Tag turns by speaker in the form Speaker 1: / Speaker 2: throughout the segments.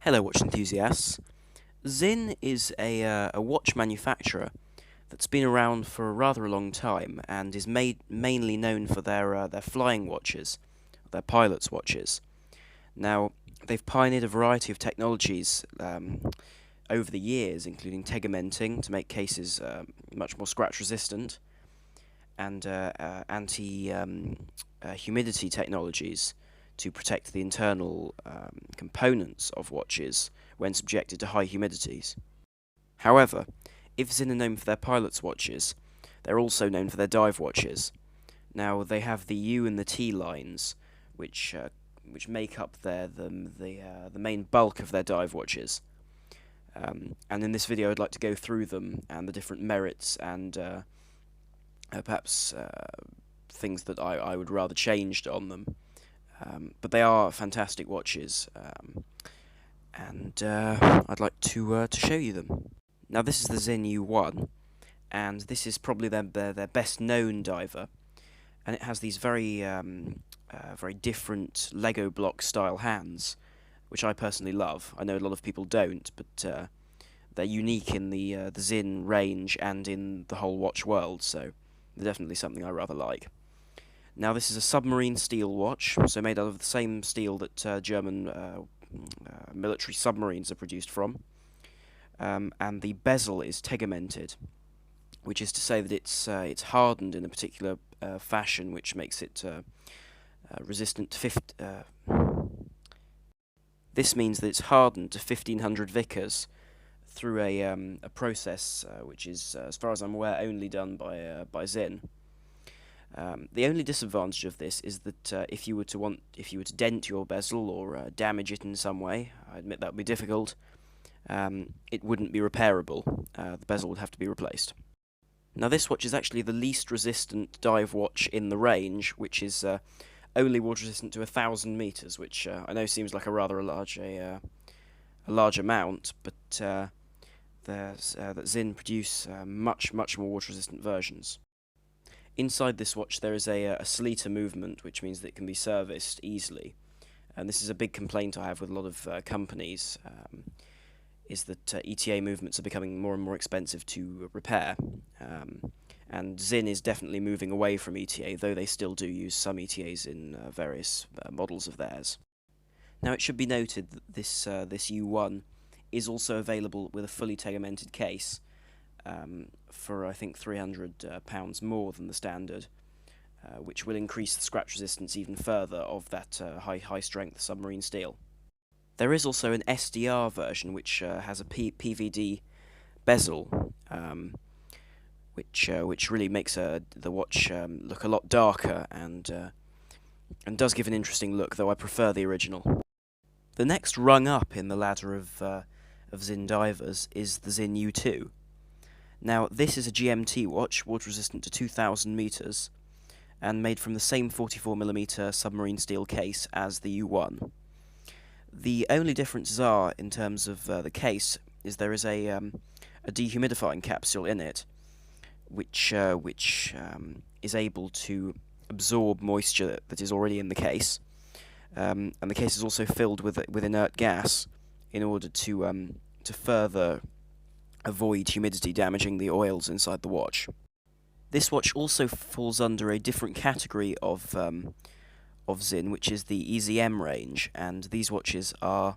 Speaker 1: Hello, watch enthusiasts. Sinn is a watch manufacturer that's been around for rather a long time and is mainly known for their flying watches, their pilots' watches. Now, they've pioneered a variety of technologies over the years, including tegamenting to make cases much more scratch resistant, and anti-humidity technologies to protect the internal components of watches when subjected to high humidities. However, if Sinn are known for their pilots' watches, they're also known for their dive watches. Now, they have the U and the T lines, which make up the main bulk of their dive watches. And in this video, I'd like to go through them and the different merits and perhaps things that I would rather changed on them. But they are fantastic watches, and I'd like to show you them. Now, this is the Sinn U1, and this is probably their best known diver, and it has these very different Lego block style hands, which I personally love. I know a lot of people don't, but they're unique in the Sinn range and in the whole watch world, so they're definitely something I rather like. Now, this is a Submarine steel watch, so made out of the same steel that German military submarines are produced from. And the bezel is tegamented, which is to say that it's hardened in a particular fashion, which makes it resistant to This means that it's hardened to 1500 Vickers through a process which is, as far as I'm aware, only done by Sinn. The only disadvantage of this is that if you were to dent your bezel or damage it in some way, I admit that would be difficult. It wouldn't be repairable. The bezel would have to be replaced. Now, this watch is actually the least resistant dive watch in the range, which is only water resistant to 1,000 meters, which I know seems like a large amount, but that Sinn produce much more water resistant versions. Inside this watch there is a sleeter movement, which means that it can be serviced easily. And this is a big complaint I have with a lot of companies, is that ETA movements are becoming more and more expensive to repair. And Sinn is definitely moving away from ETA, though they still do use some ETAs in various models of theirs. Now, it should be noted that this U1 is also available with a fully tegamented case, for I think £300 more than the standard, which will increase the scratch resistance even further of that high strength submarine steel. There is also an SDR version which has a PVD bezel, which really makes the watch look a lot darker and does give an interesting look, though I prefer the original. The next rung up in the ladder of Sinn divers is the Sinn U2. Now, this is a GMT watch, water resistant to 2,000 meters, and made from the same 44mm submarine steel case as the U1. The only differences are, in terms of the case, is there is a dehumidifying capsule in it, which is able to absorb moisture that is already in the case, and the case is also filled with inert gas in order to further avoid humidity damaging the oils inside the watch. This watch also falls under a different category of Sinn, which is the EZM range, and these watches are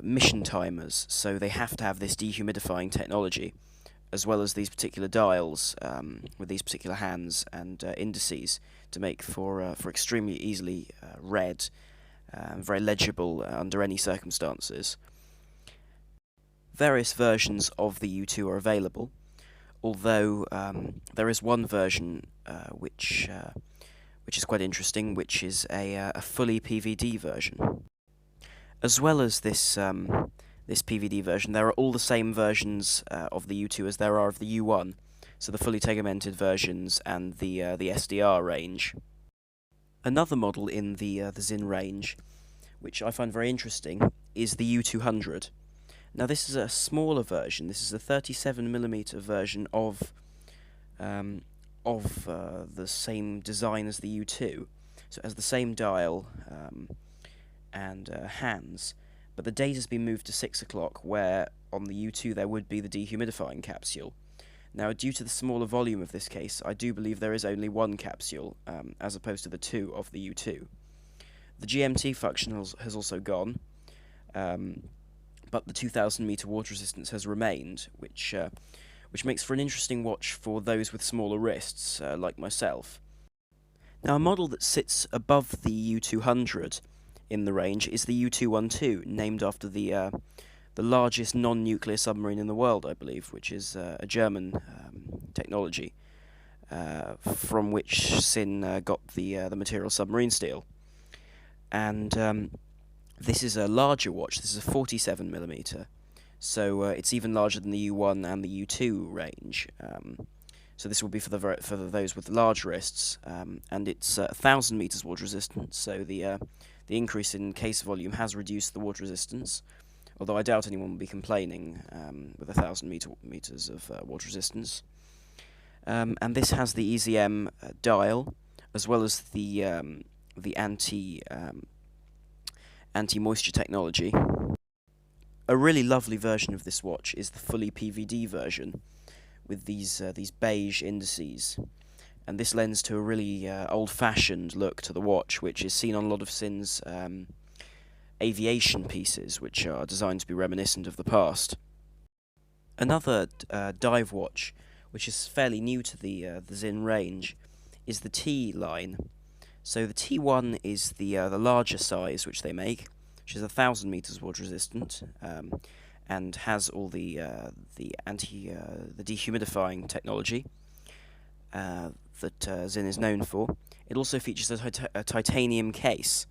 Speaker 1: mission timers, so they have to have this dehumidifying technology, as well as these particular dials with these particular hands and indices to make for extremely easily read, very legible under any circumstances. Various versions of the U2 are available, although there is one version which is quite interesting, which is a fully PVD version. As well as this PVD version, there are all the same versions of the U2 as there are of the U1, so the fully tegamented versions and the SDR range. Another model in the Sinn range, which I find very interesting, is the U200. Now, this is a smaller version. This is a 37mm version of the same design as the U2. So it has the same dial and hands, but the date has been moved to 6 o'clock, where on the U2 there would be the dehumidifying capsule. Now, due to the smaller volume of this case, I do believe there is only one capsule, as opposed to the two of the U2. The GMT function has also gone, but the 2,000 meter water resistance has remained, which makes for an interesting watch for those with smaller wrists, like myself. Now, a model that sits above the U200 in the range is the U212, named after the largest non-nuclear submarine in the world, I believe, which is a German technology, from which Sinn got the material submarine steel. And this is a larger watch. This is a 47mm, so it's even larger than the U1 and the U2 range. So this will be for those with large wrists, and it's 1,000 meters water resistance. So the increase in case volume has reduced the water resistance, although I doubt anyone will be complaining with 1,000 meters of water resistance. And this has the EZM dial, as well as the anti-moisture technology. A really lovely version of this watch is the fully PVD version, with these beige indices, and this lends to a really old-fashioned look to the watch, which is seen on a lot of Sinn's aviation pieces, which are designed to be reminiscent of the past. Another dive watch, which is fairly new to the Sinn range, is the T line. So the T1 is the larger size which they make, which is 1,000 meters water resistant, and has all the dehumidifying technology that Sinn is known for. It also features a titanium case,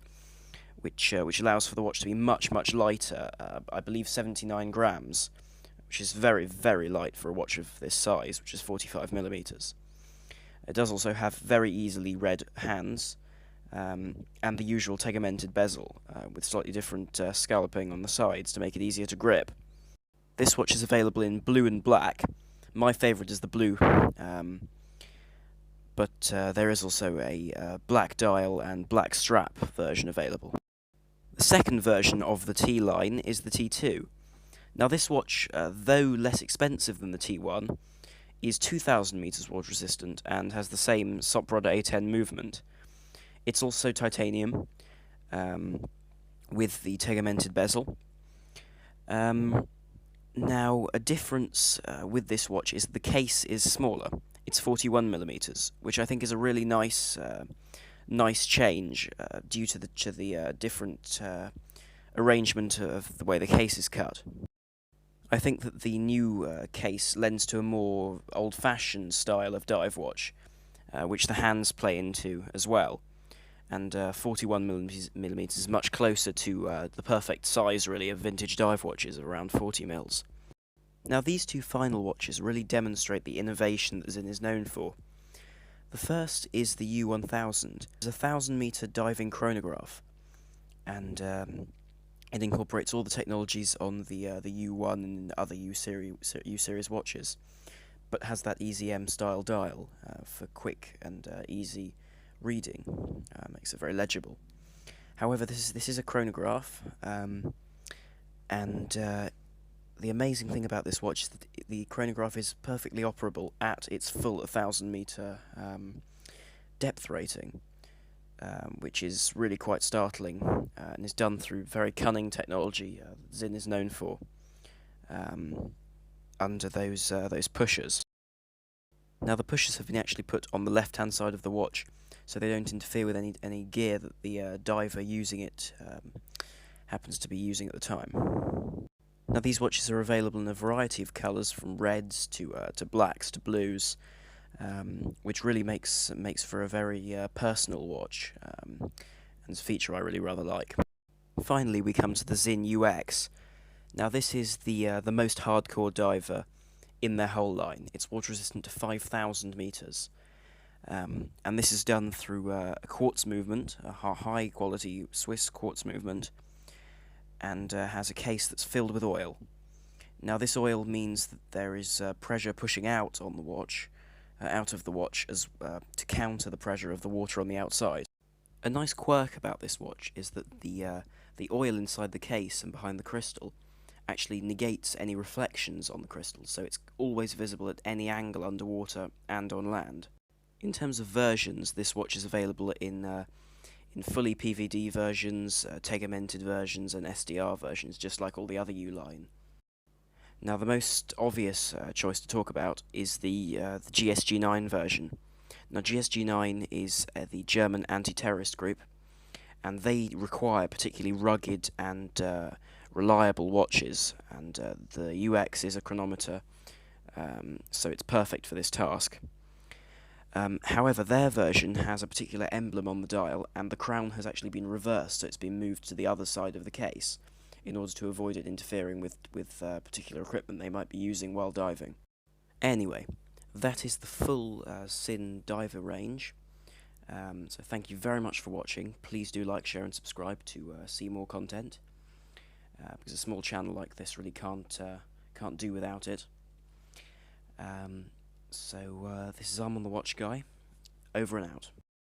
Speaker 1: which allows for the watch to be much lighter. I believe 79 grams, which is very, very light for a watch of this size, which is 45mm. It does also have very easily read hands, and the usual tegmented bezel, with slightly different scalloping on the sides to make it easier to grip. This watch is available in blue and black. My favourite is the blue, but there is also a black dial and black strap version available. The second version of the T line is the T2. Now this watch, though less expensive than the T1, is 2,000 meters water resistant and has the same Submarine A10 movement. It's also titanium, with the tegmented bezel. Now, a difference with this watch is the case is smaller. It's 41mm, which I think is a really nice change due to the different arrangement of the way the case is cut. I think that the new case lends to a more old-fashioned style of dive watch, which the hands play into as well. And 41mm is much closer to the perfect size, really, of vintage dive watches, around 40mm. Now, these two final watches really demonstrate the innovation that Sinn is known for. The first is the U1000. It's a 1,000-meter diving chronograph, and it incorporates all the technologies on the U1 and other U-series watches, but has that EZM-style dial for quick and easy reading. Makes it very legible. However, this is a chronograph, and the amazing thing about this watch is that the chronograph is perfectly operable at its full 1,000-meter depth rating, which is really quite startling, and is done through very cunning technology Sinn is known for, under those pushers. Now, the pushers have been actually put on the left-hand side of the watch, so they don't interfere with any gear that the diver using it happens to be using at the time. Now, these watches are available in a variety of colours, from reds to blacks to blues, which really makes for a very personal watch, and it's a feature I really rather like. Finally, we come to the Sinn UX. Now, this is the most hardcore diver in their whole line. It's water resistant to 5,000 meters, and this is done through a quartz movement, a high quality Swiss quartz movement, and has a case that's filled with oil. Now, this oil means that there is pressure pushing out on the watch, out of the watch, as to counter the pressure of the water on the outside. A nice quirk about this watch is that the oil inside the case and behind the crystal actually negates any reflections on the crystal, so it's always visible at any angle underwater and on land. In terms of versions, this watch is available in fully PVD versions, tegamented versions, and SDR versions, just like all the other U-line. Now, the most obvious choice to talk about is the GSG9 version. Now, GSG9 is the German anti-terrorist group, and they require particularly rugged and reliable watches, and the UX is a chronometer, so it's perfect for this task. However, their version has a particular emblem on the dial, and the crown has actually been reversed, so it's been moved to the other side of the case, in order to avoid it interfering with particular equipment they might be using while diving. Anyway, that is the full Sinn diver range. So thank you very much for watching. Please do like, share and subscribe to see more content, because a small channel like this really can't do without it. So this is I'm on the Watch Guy, over and out.